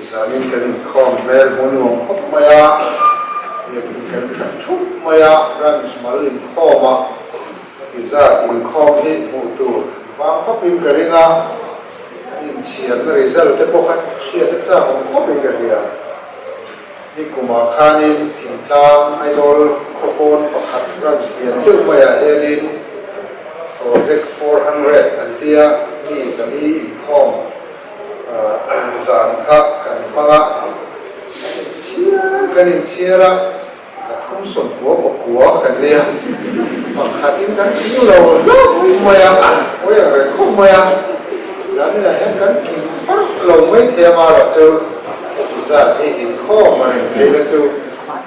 zanin kan khom ber hunu khop maya ye kan kan thup maya ran smal in khoma iza in khom hi mu tu wang khopin karinga in chian result te pokhat chia te cha khopin karia ni kuma khanin thingtlang idol khopon pakhat ran chian tu maya henin project 400 antia ni zani in khom zan kha kan panga chia kan chia ra za thum son ko kan lia ma khatin kan tiu lo maya oya re khom maya zan la hem kan ki lo mai the ma ra chu za thi in khom ma re the la chu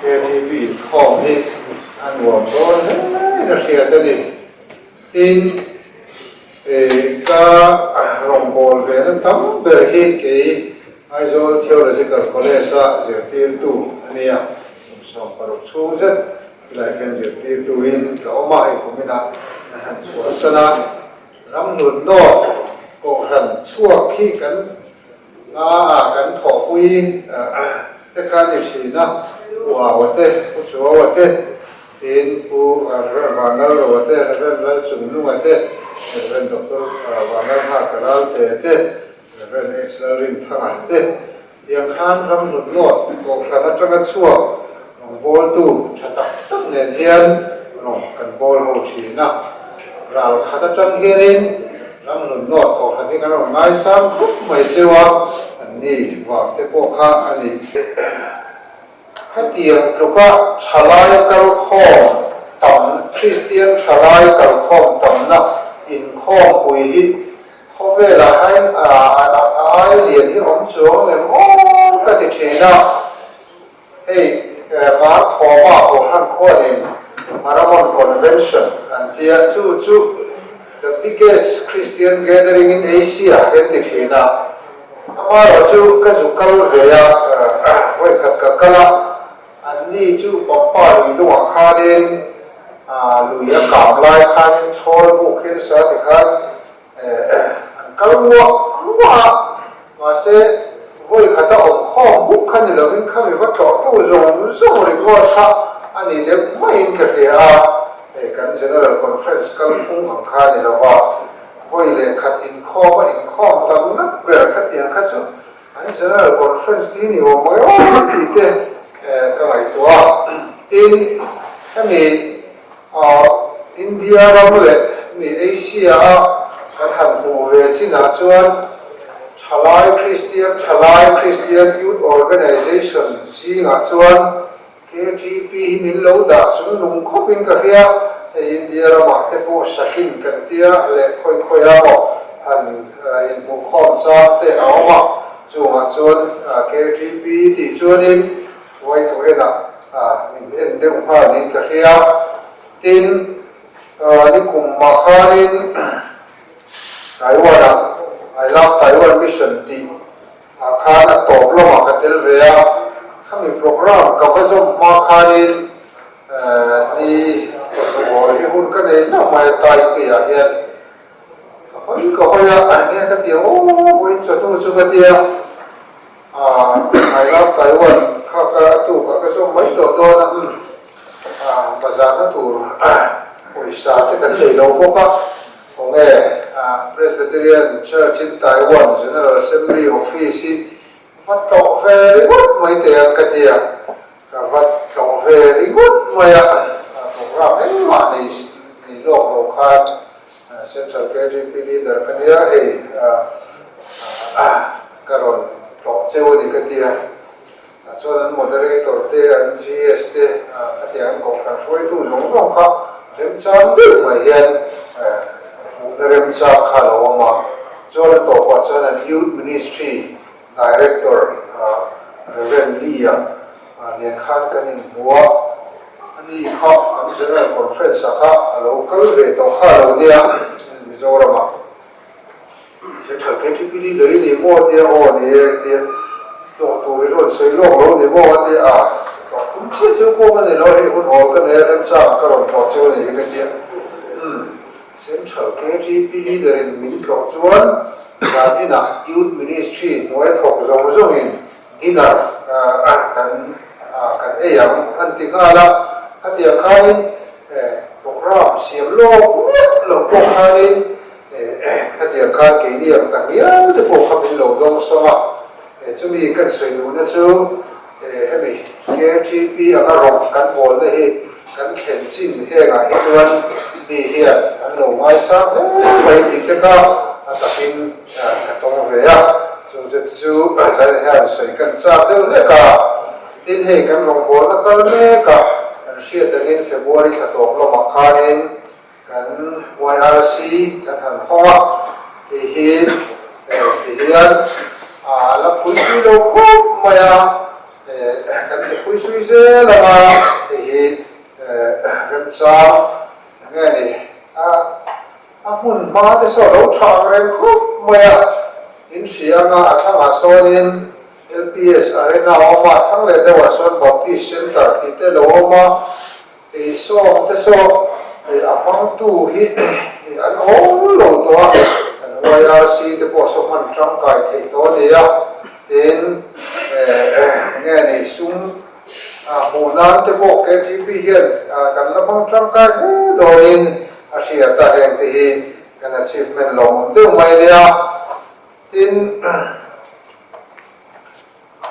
KTB khom hi an wa ko na ria ta ni in ka rombol ve na tam ber hi ke Aizawl Theological College a zirtir tu ania som paruk chung zet lai kan zirtir tu in ka oma ai kumina han suasana ram nun no ko ran chuak khi kan kan tho pui te khan ni thina wa wate chu wate tin pu vanal wate ran chung lu wate ran doctor vanal ha karal te ren excellent thang te yang khan ram nun lot ko khana changa chuak rong bol tu thata tak nen hian rong kan bol ho thina ral khata chang hianin ram nun lot ko khani kan rong ngai sam khup mai chewa ani wa te po kha ani hatiang loka thalai kal khom tam Christian thalai kal khom tam na in khom ui hi về là ai liền như ông chúa em cái việc gì đó hey mà thọ mà của Hàn Quốc này Maramon Convention and the biggest Christian gathering in Asia cái việc gì đó mà là chú cái chú câu về với các cái anh đi chú papa lui đồ ăn khai đến lui cảm lại khai đến xôi bộ kiến sa thì khai kalwa ma se voi khata om khom buk khan lo in khami va to tu zong ri wa kha ani de mai in kria kan general conference kal pung ang khan lo wa voi le khat in khom tam na ber khat yang khat so ani general conference ni o mai o ti te ka mai to in kami India ram le ni Asia kan han hu ve china chuan Thalai Christian Youth Organization zinga chuan KGP min lo da sun lung khopin ka ria India rama te po sakin kan tia le khoya mo han in bu khom cha te awma chunga chuan KGP ti chuanin wai to ena min en de pha nin ka ria tin ni kum ma khanin Taiwan I love Taiwan mission ti khana top lo ma katel vea khami program ka vazom ma khanin ni ko ni hun ka ne na mai tai pe ya hian ka hoya ania ka ti o voi chatu chu ka ti I love Taiwan ka tu ka so mai to na bazar na tu poisa te kan le lo ko ka ong Presbyterian Church in Taiwan General Assembly Office phát to very good mấy tiền cái gì cả phát to very good mấy program ấy mà này local Central KGP leader cái gì ấy cái rồi to chơi đi cái gì cho nên moderator thế anh GS thế cái gì anh có cả số itu giống khác em chán được mấy yên rem sa khalo ma chona to pa chona youth ministry director Reverend Lia nen khan kanin muwa ani kha an general conference kha local ve to khalo dia Mizoram Central KGP leader ni mo dia o ni to ron sei lo ni mo dia kum khe chu ko ne lo he un hol ka ne rem sa ka ron to chu ni ke dia Central KGP leader in Min Chok Chuan Zadina Youth Ministry Noi Thok Zong Zong in ina kan yang anti ngala hati khain program siam lo ko khain hati kha ke ni ang tak ya de ko khabin lo dong so chumi kan soi nu na chu hemi KGB anga rom kan bol na hi kan khen chin he ga hi chuan ni hian an lo mai sa bai ti te ka atakin ka tong ve ya chu chu sai hian soi kan sa de le ka tin he kan rom bol na kal me ka an sia dangin February ka to lo ma khanin kan YRC kan han honga ke hi hian la pui sui lo ko maya kan te pui sui ze la ma hi rem cha nge ni mun ma te so lo thang ren ko maya in sianga athanga sonin LPS arena oma thang le dewa son baptist center ki te lo oma e so te so apang tu hi an all lo to YRC te po so man trang kai thei to ne ya tin nge ni sum mo nan te po KGB hian kan la bang trang kai do in asia ta heng te hi kan achievement lo de mai ne ya tin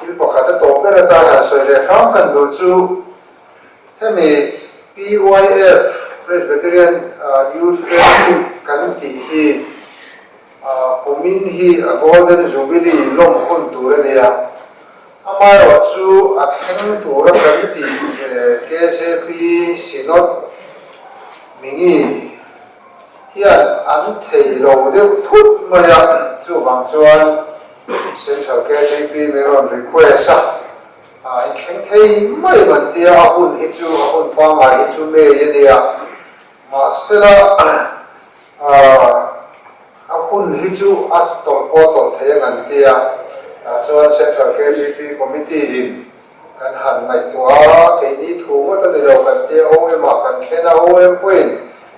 il po khata to ber ta ha so le kham kan do chu hemi PYF Presbyterian Youth Fellowship kan ti hi kumin hi golden jubilee lom hun tur ania amai ro chu a thleng tur kan ti KCP synod mingi hian an thei lo de thut maya chu wang chuan central KCP meron request in thleng thei mai ban tia hun hi chu hun pa ma hi chu me ania ma sela hun hi chu as tol po tol thei ngan tia chuan central KGP committee in kan han mai tua ke ni thu ma ta ni lo kan tia OM kan thena OM point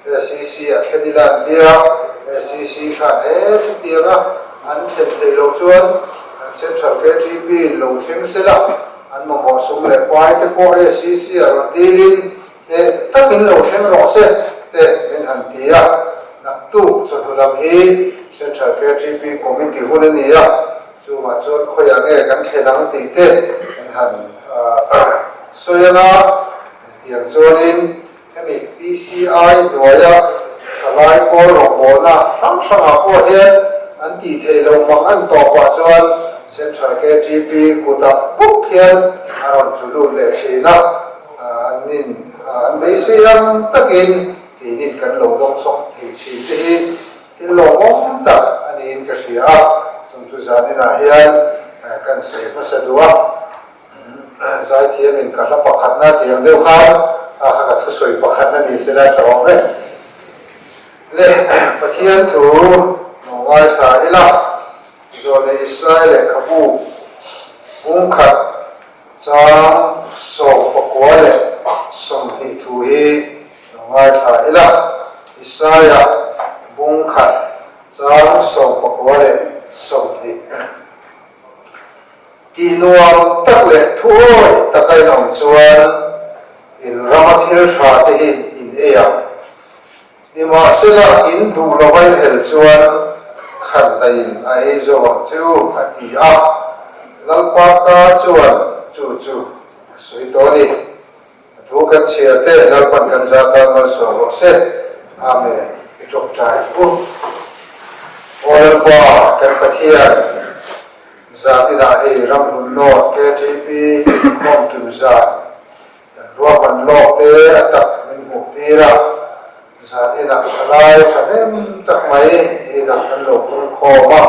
CC a thenilan tia CC khan chu tia na an then thei lo chuan central KGP lo theng sela an mo sum le kwai te ko CC a ro dilin takin lo theng ro se te men han tia nak tu chu lam hi central KGP committee hun ni ya chu ma chon khoya nge kan thlenang ti te kan han soyanga yang zonin hemi PCI noya thalai ko romona sang sanga ko he an ti the lo mang an to kwa chuan central KGP kuta buk hian aron thulu le china anin an be siam takin tinin kan lo dong song thei chi te hi tin lo mong ta anin ka sia sum chu zani na hian kan se ma sa duwa zai thiam in ka la pakhat na tiang deu khan ka thu soi pakhat na ni sela chawang le pathian thu no wai tha ila zo le Israel kabu ung khat chang so pakwale som hi thu hi no wai tha ila Isaya bung khat chang so pakwale som hi ki nuam tak le thuai takai nom chuan in ramathil tha te hi in eya ni ma sela in du lawai hel chuan khan dain ai zo chu ati a lalpa ka chuan chu soi to ni thu kan chia te lalpan kan za ka mal so ro se amen chok chai ku ol ba kan pathian za ina he ram hun no KGP kom kim za ro man lo te atak min mu tira za ina alai thanem tak mai ina kan lo kun kho ma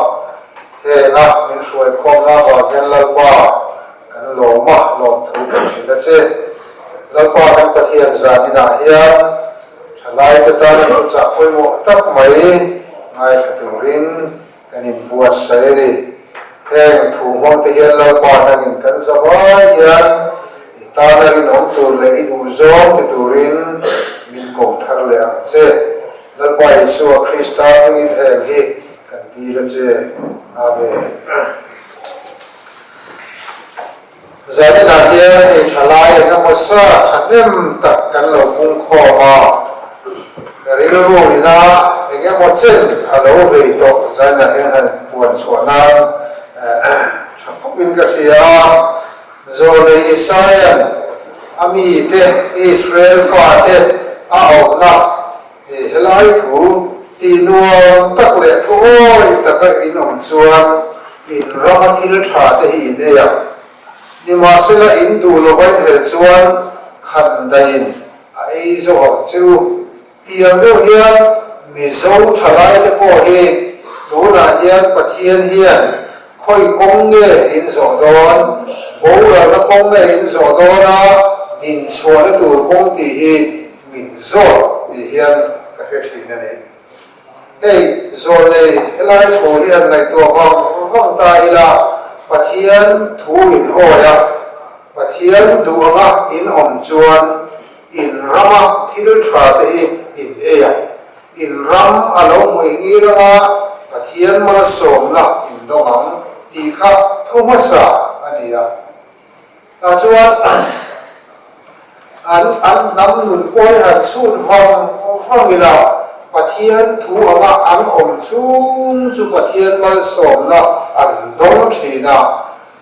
he na min suai khom na ba kan lal pa kan lo ma lo thu kan sin da che lal pa kan pathian za ina hian thalai te ta na cha koi mo tak mai ngai thaturin kanin buat sai ni heng thu hong te hian lal pa nangin kan zawai hian ta na rin hong tur le i du zong te turin min kong thar le ang che lal pa Yeshua Krista ngin heng hi kan ti la che amen giờ này là hiện thì trả lại cái một số thành niệm tậpกันเราคงขอมาเรื่องรู้นะcái một chân ở đâu về đó giờ này hiện buồn sầu nan chắc không biết cái gì rồi là Israel ami te Israel pha te ao na helai thu ti nuông tắc lệ thôi tắc cái in ông chuan in ramathil tha te hi ne ya ni ma se la in du lo vai hel chuan khan dain ai zo chu tiang do hian mi zo thalai te ko hi do na hian pathian hian khoi kong nge in zo don bo la kong nge in zo don na din chua le tur kong ti hi min zo ni hian ka he thin na ne ei zo le helai tho hian lai to vang ta ila pathian thu in hoya pathian duanga in om chuan in rama thil tha te in eya in ram alo moi ngi la pathian ma som na in dongam ti kha thomasa ania ta chuan an nam nun koi han sun vang ila pathian thu anga an om chung chu pathian mal som na an dong thina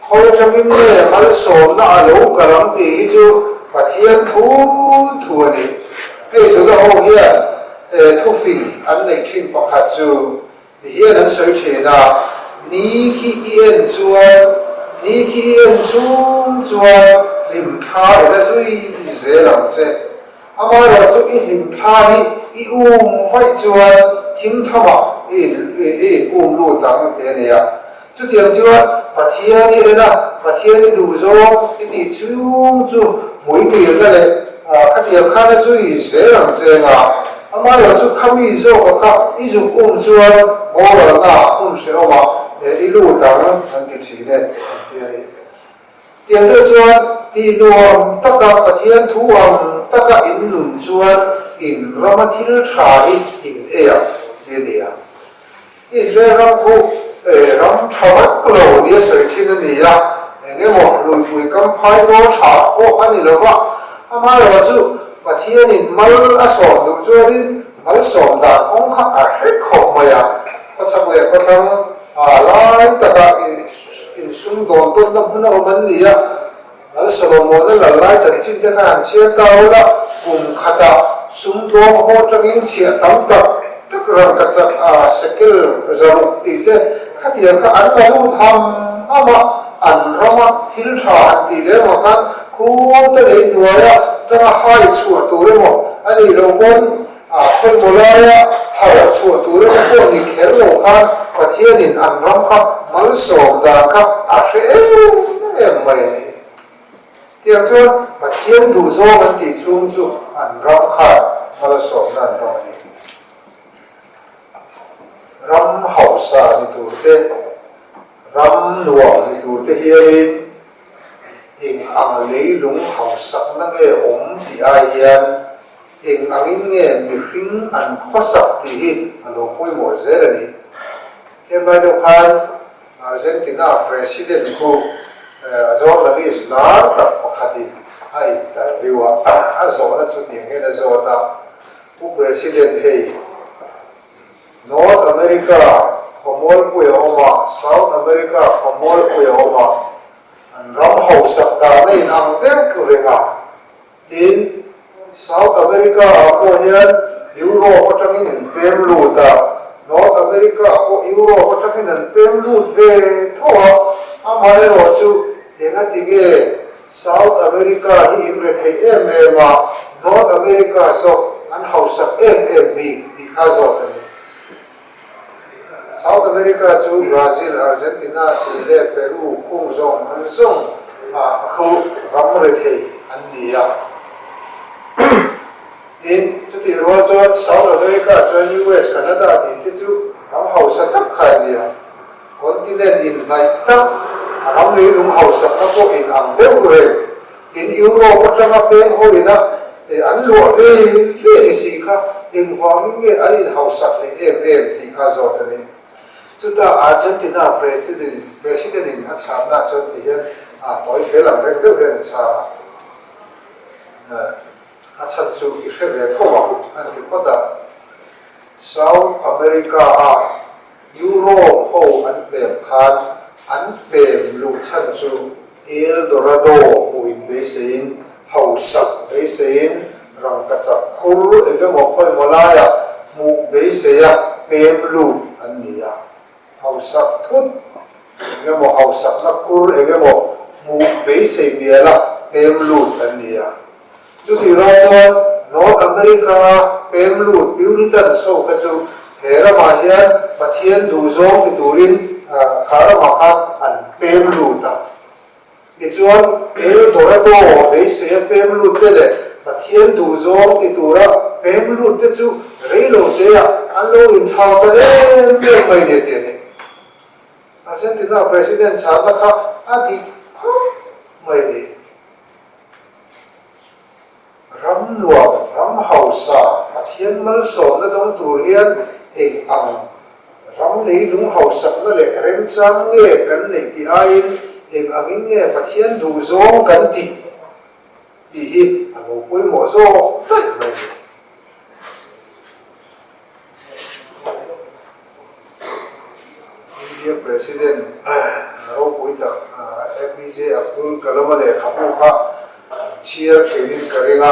khoi changin ne mal som na alo karam ti chu pathian thu ani ei chu da ho hian thu fin an nei thin pakhat chu hian an soi thina ni ki ien chung chuan lim tha la zui zelang che ama ro chu I lim tha hi I vai chuan thim thama lu dang te ne ya chu tiang chuan pathian ni ena pathian ni du zo ni chung chu moi ni la le ka tiang kha na zui zelang che nga ama ro chu khami zo ka I zu chuan bo la na se oma I lu dang an ti chi ne te ni tiang de chuan ti nuam taka pathian thu ang taka in nun chuan in ramathil tha hi in eya nia Israel ram ko ram thawat lo ni sei thin ni ya nge mo lui pui kam phai zo tha ko ani lo wa ama lo chu pathian in mal asom du chuan mal som da ong kha a he kho ma ya ka chak le ka thang lai taka in sum don ton na huna man ni ya al Solomon la lai chan chin te kan chia tao la kum khata sum do ho tangin chia tam ta tak ran ka chak sekel zaru ti te khatia kha an la lu tham ama an rama thil tha an ti le ma khan khu te le nuaya tanga hai chu tu le mo ani lo bon khoi mo la ya thaw chu tu le ko ni khel lo khan pathian in an ram kha mal som da kha a she em mai tiang chuan pathian du zo kan ti chung chu an ram kha mal som nan do ni ram hausa ni tu te ram nuam ni tu te hian ing ang lei lung hausak na nge om ti a hian ing angin nge mi hring an khosak ti hi alo poi mo zera ni kem bai do khan Argentina president khu azor la lis lar tak pakhati ai interview azor na chu ti nge na zo na pu president hei North America khomol pui oma South America khomol pui oma an ram hausak da nei ang deu tu renga in South America ko hian Europe atangin pem lu ta North America ko Europe atangin pem lu ve thoa amai ro chu henga tige South America hi imre thei em North America so an hausak em bi because of them South America chu Brazil Argentina Chile Peru Kung Zong an zong khu ramre thei an nia in chu ti ro chu South America chu US Canada ti chu ram hausak tak khai nia continent in nai tak ram le lung hausak na ko in am deu re in Europe atanga pen holina an lo ve ni si kha in farming ge ani hausak le em ti kha zo ta ni chuta Argentina president in acham na chon ti hian tối phía làm rèn được hiện cha chân chú ý sẽ về thua anh thì có đã South America Europe hậu anh bèm khan anh bèm lũ chân chú Eldorado mùi bế xin hậu sập bế xin rằng cả chập khối cái một khối mà lại mù bế xin bèm lũ anh nhỉ hậu sập thút cái một hậu sập nó khối cái một mù bế xin bia là bèm lũ anh nhỉ chú thì ra cho North America bèm lũ biểu hiện sâu cái chú hệ ra mà hiện mà thiên đủ giống thì đủ in khá là mà khác anh bèm lũ ta cái chuan Eldorado đấy sẽ bèm lụt thế này mà thiên đủ giống thì đủ ra bèm lụt thế chú rấy lụt thế anh lâu in thao ta em mấy đề tiền này Argentina president chán là khác đi mấy đề rắm luộc rắm hậu sa mà thiên mal sổn nó đông đủ hiền hình ảnh rắm lấy lúng hậu sập nó lại rem trang nghe cấn này thì ai em anh nghe mà thiên đủ gió cẩn thận thì hít một cuối mùa gió tất vậy India president rồi cuối tập APJ Abdul Kalam le khapu kha cheer training karega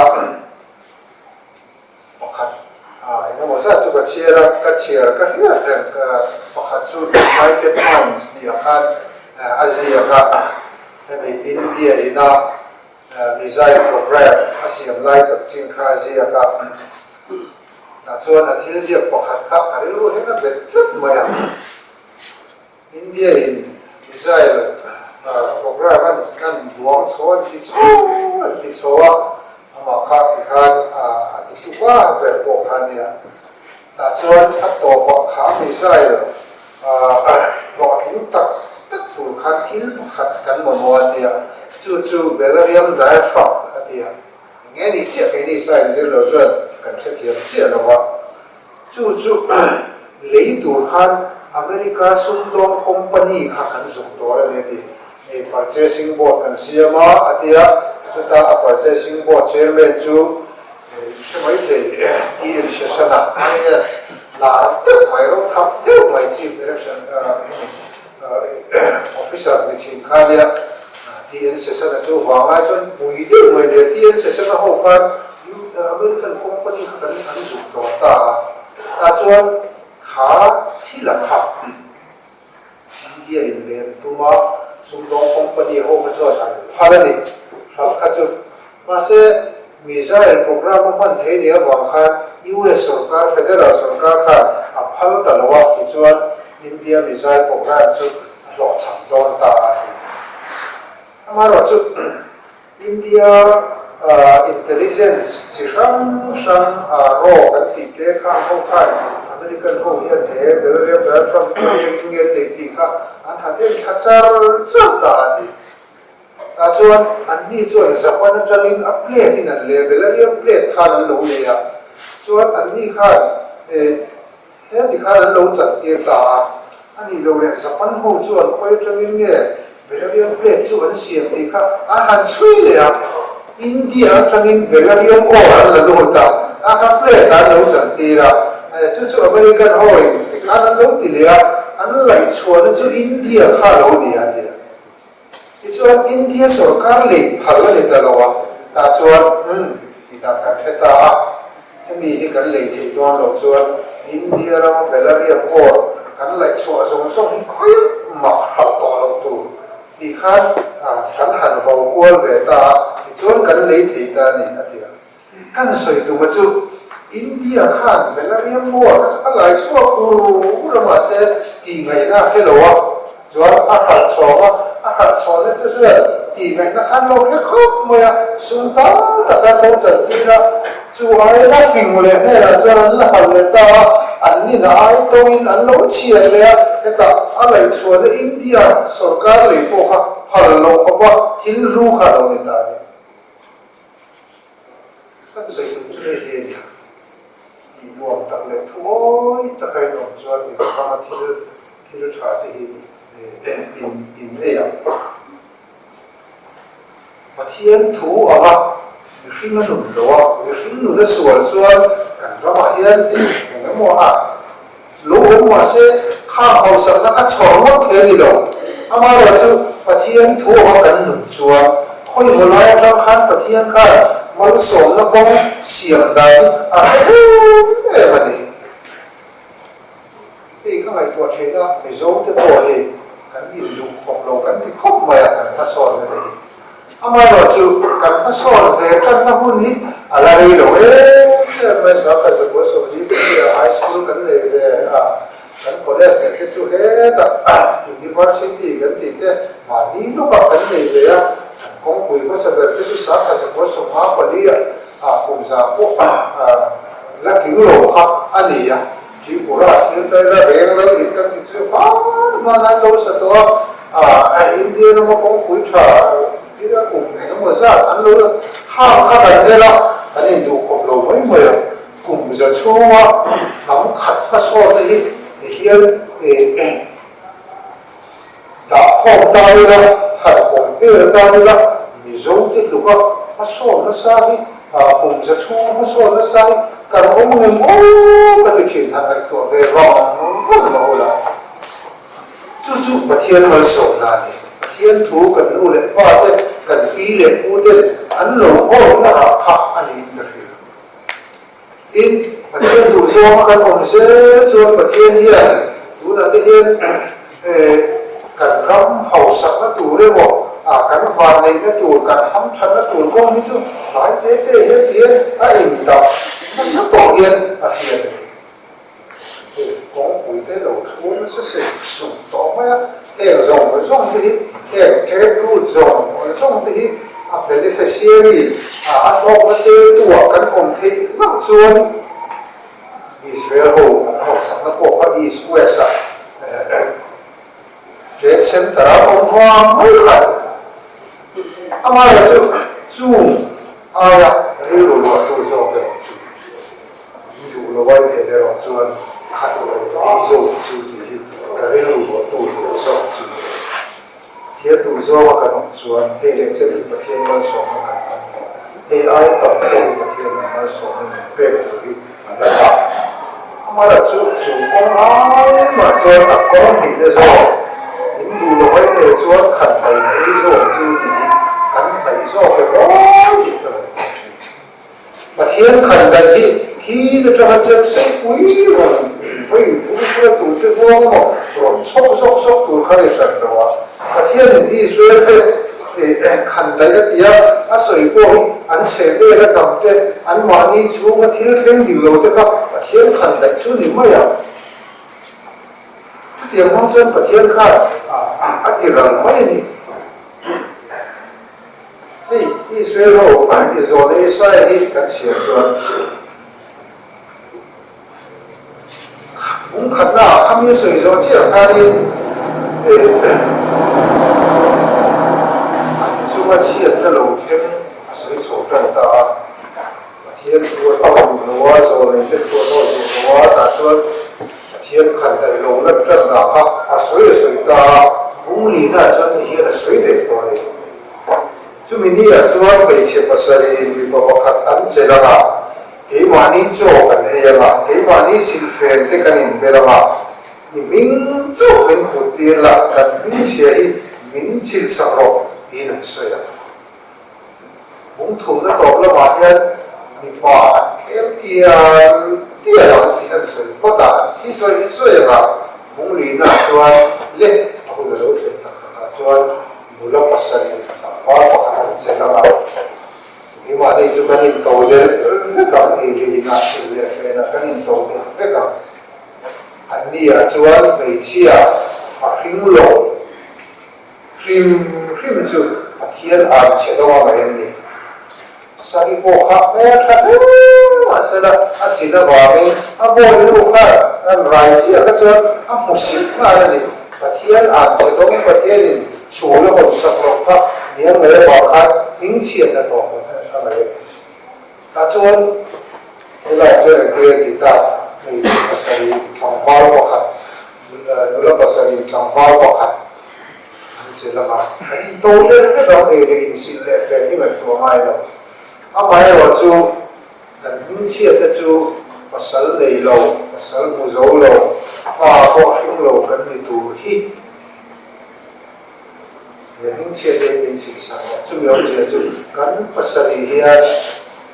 pakhat ina mo sa chu ka cheer ka hia ka pakhat chu United Minds ni akan Asia ka India ina missile program asiam lai chak ching kha Asia ka na chuan a thil ziak pakhat kha arilu hena bet tut maya India in missile program an kan buang chhuan ti chawa ama kha ti khan ti tuwa ver ko khania na chuan a to pa kha missile ro thing tak tur khan thil pakhat kan mono atia chu Belgium diaphragm atia nge ni chia ke ni sai zero chuan kan thetiam chia lawa chu lei tur khan America Sundong Company kha kan zuk dor le di purchasing board kan siama atia chuta a purchasing board chairman chu semai the in session yes la tak mai ro thap tu mai chief election officer ni chin khalia in session chu wanga chon pui de mai le in session ho khan American company kan an zuk dor ta chuan kha thila kha India in len tuma Sundong company ho ka chuan an phalani kha chu ma se missile program man the ni awang kha US sarkar federal sarkar kha a phal ta lawa ti chuan India missile program chu lo cham don ta ani amaro chu India intelligence chi ram ro kan ti te kha ho kha American ho hian he Belgium from taking it ti kha an haten thachar chata ani chuan an ni chuan Japan atangin a plate in an le Belgium plate khan an lo le ya chuan an ni khan he ni khan an lo chan ti ta ani lo le Japan ho chuan khoi atangin nge Belgium plate chu an siam ti kha a han chui le ya India atangin Belgium o an la lo ta a kha plate an lo chan ti ra chu American ho ti khan an lo ti le ya an lai chuan chu India kha lo ni ya ti chuan India sarkar le phal le ta lawa ta chuan ita kan theta hemi hi kan le thei don lo chuan India ra Belgium ho kan lai chua song hi khoi ma ha to lo tu ti khan kan han vo kwal ve ta chuan kan le thei ta ni atia kan soi tu ma chu India khan Belgium ho a lai chua ura ma se ti ngai na he lawa chuan a khat chawa akat soalnya tu sudah tiga nak kan lo lekuk moya suntam takkan lo jadi cuai lah fingule ni lah jalan lah hal leta ani na ai toin an lo cia le kita alai soalnya India sarkar le poka hal lo apa til ru kalau ni tadi kan saya tu sudah dia di luar tak le tuoi takai lo jual di kamar til cari in thiên thú ở mà khi nó nụn đó khi nụn nó sủa xuân cảnh đó mà hiền thì cái mùa lũ mà sẽ khang hậu sẵn nó cắt sổ mất thế gì đâu mà rồi chứ và thiên thú họ cần nụn xuân khôi một loại trong khăn và thiên khăn mà nó sổ nó có xiềng đánh thế mà đi thì các ngày tuổi trẻ đó mình giống cái tuổi thì cái gì đủ khổng lồ cái gì khóc mẹ cái phát sòn cái này mà rồi chứ cái phát sòn về chân nó hôn ít là đây rồi mà sao cái cuộc sống gì thì high school cái này về cái college cái chỗ hết university cái gì thế mà đi nó có cái này về công việc có sẽ về cái sao cái cuộc sống hóa quản lý cũng ra quốc là kiểu lộ học anh ấy chỉ của là hiện tại là về là thì các cái sự mà nó đâu sẽ đó India nó có cuối trà đi ra cùng nó mà ra ăn luôn ham cái này là cái này đủ khổng lồ mấy mươi cùng giờ xưa nóng khát phát so thì hiện đã không đau là hạt cũng kia đau là mình giống cái lúc đó phát so nó sai cùng giờ xưa phát so nó sai cần ông người mỗi cái chuyện thằng này của về vòng vẫn là là chú mà thiên hơi sầu này thiên thú cần lưu lệ qua đây cần ý lệ u đây anh lỗ ôi nó là khắp anh ấy được in mà thiên thủ số mà cần ông sẽ cho mà thiên hiền tú là cái thiên cần rắm hậu sẵn nó tủ đấy bộ cần phản này nó tủ cần hắm chân nó tủ con ví dụ nói thế hết thiên im đọc nó sẽ tổ hiền hiền có quý cái đầu thú nó sẽ sử dụng đó mà rồng thì chế độ rồng thì beneficiary ăn bốc nó tê tủa cắn ổn thị nó xuân Israel hồ học sẵn nó bộ các East West chế center ông vang mấy cái mà là chú ri lo tôi zo cái dù lo vậy thì để rồi xuân khát rồi đi zo chú gì ri lo tôi zo chú thiết tụ do và cả một xuân hệ lệ chất lượng bậc thiên văn số AI tổng hợp bậc thiên văn số về cái mà là chủ công áo mà cho các con thì được rồi những đủ loại đều xuân khẩn thầy ấy rồi chú thì khẩn thầy do cái đó gì rồi mà thiên khẩn thầy thì khi cái trò chơi sẽ quý rồi với vũ khí tụ cái vô mà rồi sốc tụ khai sản rồi thiên Israel thì khẩn đấy cái gì á sợi cô anh sẽ về là cầm cái anh mà đi xuống cái thiên thiên điều rồi đấy không thiên khẩn đấy xuống thì mới à cái tiền không chân và thiên khai cái gì là mấy gì đi Israel thì rồi đi sai đi cái chuyện rồi cũng khẩn nào không như sợi rồi chia ra đi chúng ta chia cái lỗ thiên sợi số trần ta thiên thua tàu lúa rồi nên thiên thua tàu lúa ta cho thiên khẩn đại lỗ nó trần ta ha sợi ta cũng lý là cho thì hiện là sợi để to đấy chúng mình đi là cho bảy triệu bát sợi vì bảo khát ăn sẽ là cái mà đi cho cái này là cái mà đi xin phèn cái cái này về là thì mình cho mình một tiền là cần mình sẽ mình xin sẵn rồi thì nó sẽ cũng thùng nó tốt là mà nhân thì bỏ cái kia là thì nó sẽ có đạt khi rồi là cũng lý là cho lên không là đâu thể cho một lớp bác sĩ có phải sẽ là nhưng mà đây chúng ta nhìn cầu lên rất cần thì là sự là cái nhìn cầu lên rất cần anh đi ở chỗ về chia phát hình lộ phim chụp thiên an sẽ đâu mà em đi sau khi bộ khác bé thật mà sẽ là chỉ là vào mình bộ lưu khác vài chia các chỗ một xíu mà này và thiên an sẽ đâu mà thiên chủ là một sản phẩm khác nếu người vào khác những chuyện là tổ hợp này ta chôn cái này cho kia thì ta thì sẽ thằng bao bọc hạt nó là sẽ thằng bao bọc hạt sẽ là mà anh tôi đến cái đó thì in xin lệ phép như vậy của mai đâu mai rồi chú anh những chiếc cái chú pasal này lâu pasal mù dấu lâu pha họ không lâu cần bị tù hít những chiếc đây những chiếc sao chú nhớ gì chú cần pasal này hiện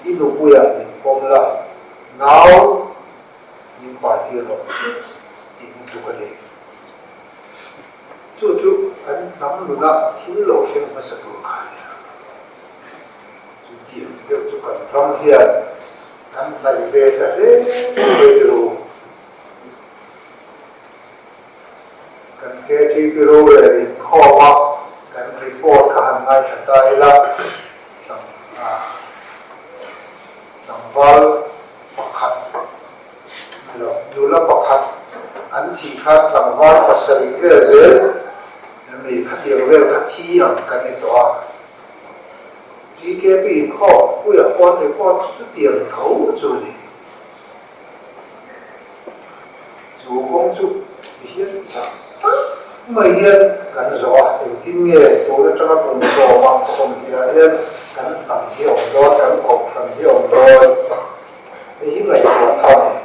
inu buya ni komla now ni party ro ti chu ka le chu an nam lu na thi lo khen ma sa tu kha chu ti de chu kan from here kan dai ve ta de su ve ro kan ke ti ro le kho ma kan report ka han nai cha dai la Val pakhat, ano, dula pakhat, an thikat ang val pasari vel, may khatiyang vel khati ang kanito Di kaya pi ko, kuya report su tiyang thấu rồi. Chú công su hiền sắc, mày hiền kan rõ, em tin nghe tôi đã cho nó cùng rõ mà không hiền kan phẳng hiểu đó, kan cột phẳng hiểu đó. Thì những người của thông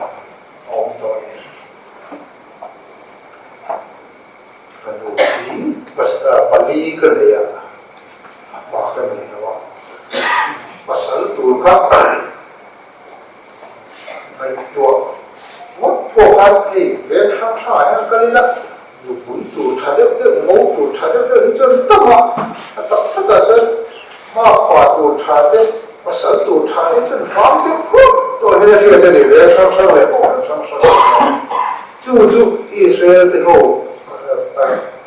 ổn tội phần đầu tiên Bali cái này và cái này đó và sở tụi các này tụi một bộ phận thì về sáng sỏi cái là dù buổi tụi trả được mẫu tụi trả được dân tâm tập tất cả dân mà quả tụi trả được và sở tụi trả được dân phạm được tôi thấy là cái này về sáng sỏi lại bỏ sáng sỏi chú Israel thì hồ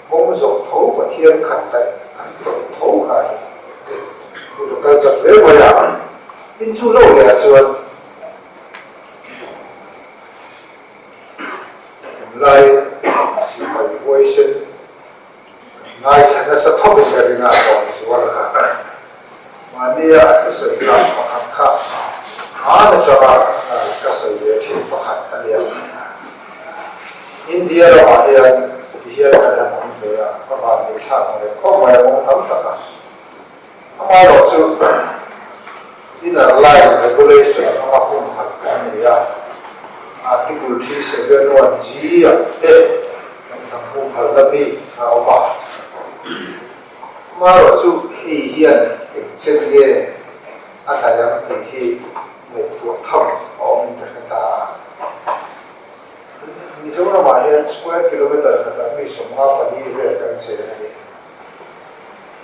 ông dọc thấu và thiên khẩn tại anh tổng thấu hải được cái giật lễ mà ya in chú lâu lẻ chuột lại sự phải quay sinh ngay chẳng là sẽ không được cái nào còn số là mà đi à cái sự làm và khát khát là cho cái sự việc thì và khát anh em India là hiện là làm về các bạn để thằng để có vài ông nắm tất cả mai đó chứ in là line regulation nó không hẳn cái này article 371G thằng không hẳn là bị nào mà mai đó chứ hiện trên nghe anh ta làm thì một tuổi thấp ở mình phải ta Mizo na mahiyan square kilometer kata may summa pag-i-ver kan sila niya.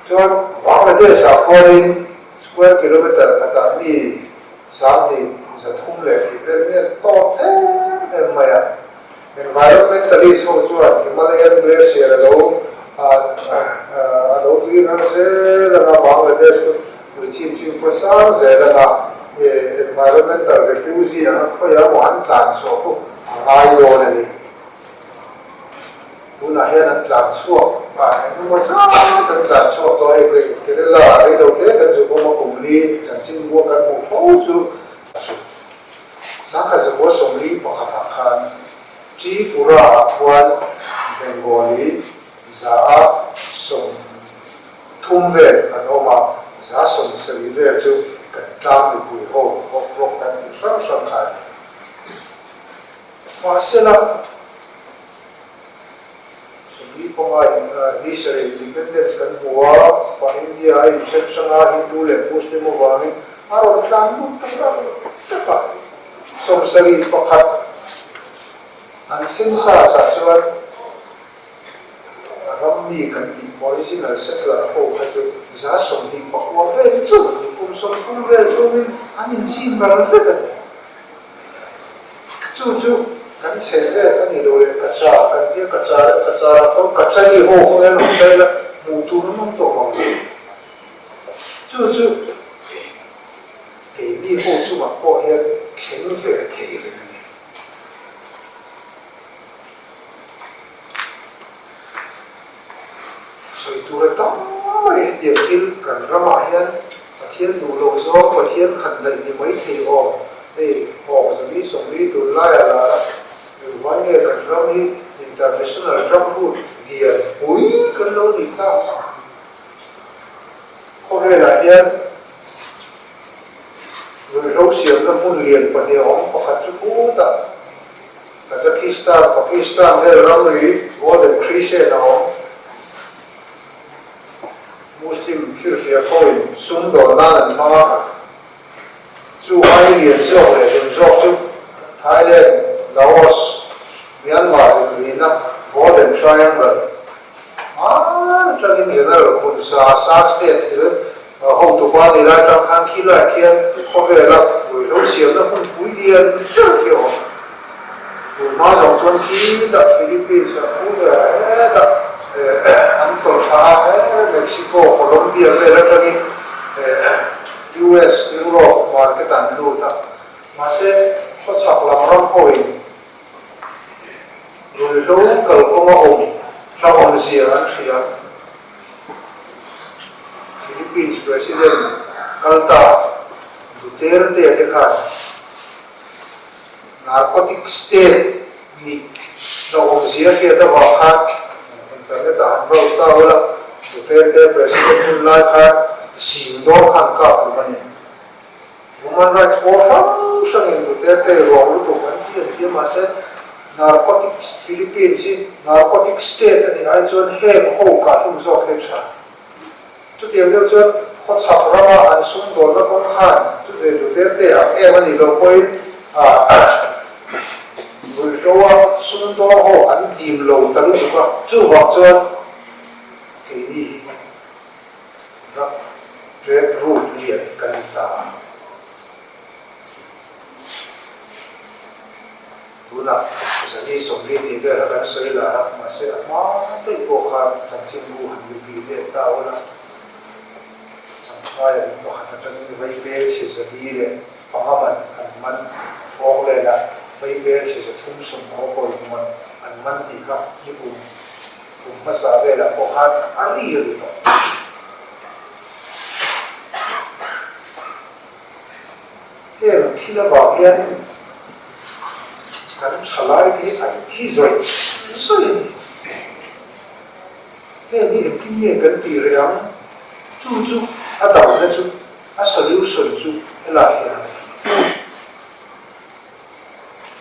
So, Bangladesh according square kilometer kata may something sa thumle kilometer niya tote maya. Environmentally so chuan Himalayan glacier alo tuinan se langa Bangladesh ko chim pasang se langa environmental refugee ang kaya mo antan so ko ai đồ này đi, bữa nay hiện làm suốt và nhưng mà sao tận làm suốt tôi cái đó là cái đầu tiên tận dụng của một công ty sản sinh mua cái bộ phẫu术sáng khai sự của công ty bảo hành hàng chỉ của ra quan Bengali giá sông thung về là nó mà giá sông xử lý về chứ cần làm được buổi hậu hoặc lúc cần thì rất khai Masela Sumbi Pongai Israel independence kan buwa pa India Islam sanga Hindu le Muslim wangi aron tamu taka somsari pakhat an sinsa sa chuan rammi kan bi original settler ho ka chu za som hi pakwa ve chu ni kum som kum ve chu ni anin chin bar ve ka chu kan chele kan ilo le kacha kan dia kacha ko kacha ni ho ho en dai la mu tu no mong to mong chu ke ni ho chu ma ko he khen ve the le ni so tu ra ta le dia kin kan ra ma hian pathian nu lo zo pathian khan dai ni mai the o ei ho zo ni tu la ya la one year country international drug food hiền búi cơn lỗ đi tao có vẻ là hiền người lâu xiêm nó muốn liền và điều ông có hạt chút cũ ta Kazakhstan, Pakistan về Ramri more than 3 nào Muslim phía phía khôi xung đột nan mà chú ai liền dọc để dùng dọc chú Thailand, Laos, Myanmar, Vietnam more than triangle trong những hiện nay quân sa state thì hậu tổ quan thì là trong hàng khi lại kia có vẻ là buổi đấu xiêm nó không cúi điên kiểu buổi má dòng xuân khí tại Philippines cũng là tại Ấn Độ Mexico Colombia về là trong những US Europe và cái tàn lưu ta mà sẽ có sọc làm rong hồi rồi đấu cầu có ông là ông gì á Philippines President Calta Duterte dekhan narcotic state ni na ongzia kia ta wa kha internet ta browse ta wala Duterte President lai kha sim do khan ka mani human rights for sang Duterte rong lu kan ti ma se narcotic Philippines narcotic state ani ai chon he ho ka tum zo khe cha chút tiền đâu chứ họ sập ra mà ăn xung đột nó không hạn chút để đủ tiền để em anh đi đâu quay người đâu xung đột họ ăn tìm lâu tấn được không chú hoặc cho cái gì rất chuyện rụt liền cần ta đúng không sẽ đi sống đi thì bây giờ đang xây là mà sẽ mà tới bộ khăn chẳng xin mua hàng gì để tao là hai một hạt trong những vây bê chỉ là đi để bảo mình ăn mặn phô lên là vây bê chỉ là thung sùng hậu bồi mình ăn mặn thì không như cùng bắt xa về là có hạt ăn đi rồi đó thế là khi nó bảo hiền hắn trả lại thì anh khi rồi sao vậy thế thì kinh nghiệm gần tỷ rồi không chú đầu nó chú solution chú là hiện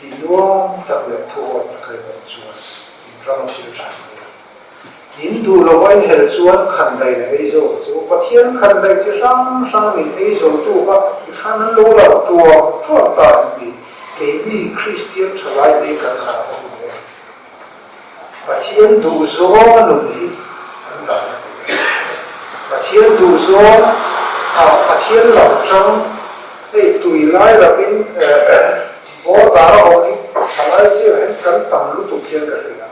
thì nó đặc biệt thua cái đó chú trong cái trạng nhìn đủ là vậy hệ chú khăn đầy là ấy rồi chú bắt thiên khăn đầy chỉ sang mình ấy rồi tu các cái khăn lâu là chùa ta thì cái gì Christian trở lại để cần hàng không đấy bắt thiên đủ số lùng gì anh đọc và thiên đủ số và thiên lòng trong để tùy lại là bên bố ta là ông ấy thằng ấy sẽ hết cắn tầm lúc tục thiên cái gì đó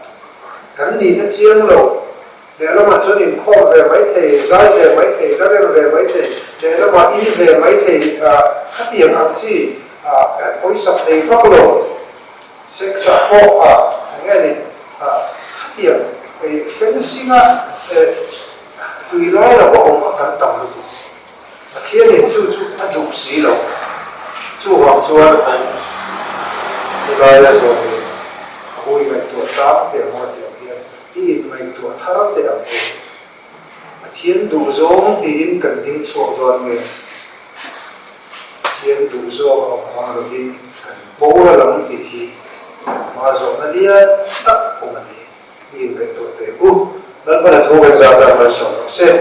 cắn nhìn nó chiêng lâu để nó mà cho nên kho về mấy thầy giải về mấy thầy các em về mấy thầy để nó mà in về mấy thầy các điểm ăn gì ôi sập đầy phát lộ sẽ sập bộ nghe này các điểm về fencing tùy lại là có ông có cắn tầm lúc khi đến chú đã đủ xí rồi chú hoặc chú thì lại là rồi ôi mày tuổi tám để mọi điều hiện thì mày tuổi tháo để ở thiên đủ giống thì in cần tính số đoàn người thiên đủ số hoàng được in bố là lắm thì mà rồi nó đi tắt của mình đi về tuổi tệ lần là thu về ra ra mà sống xem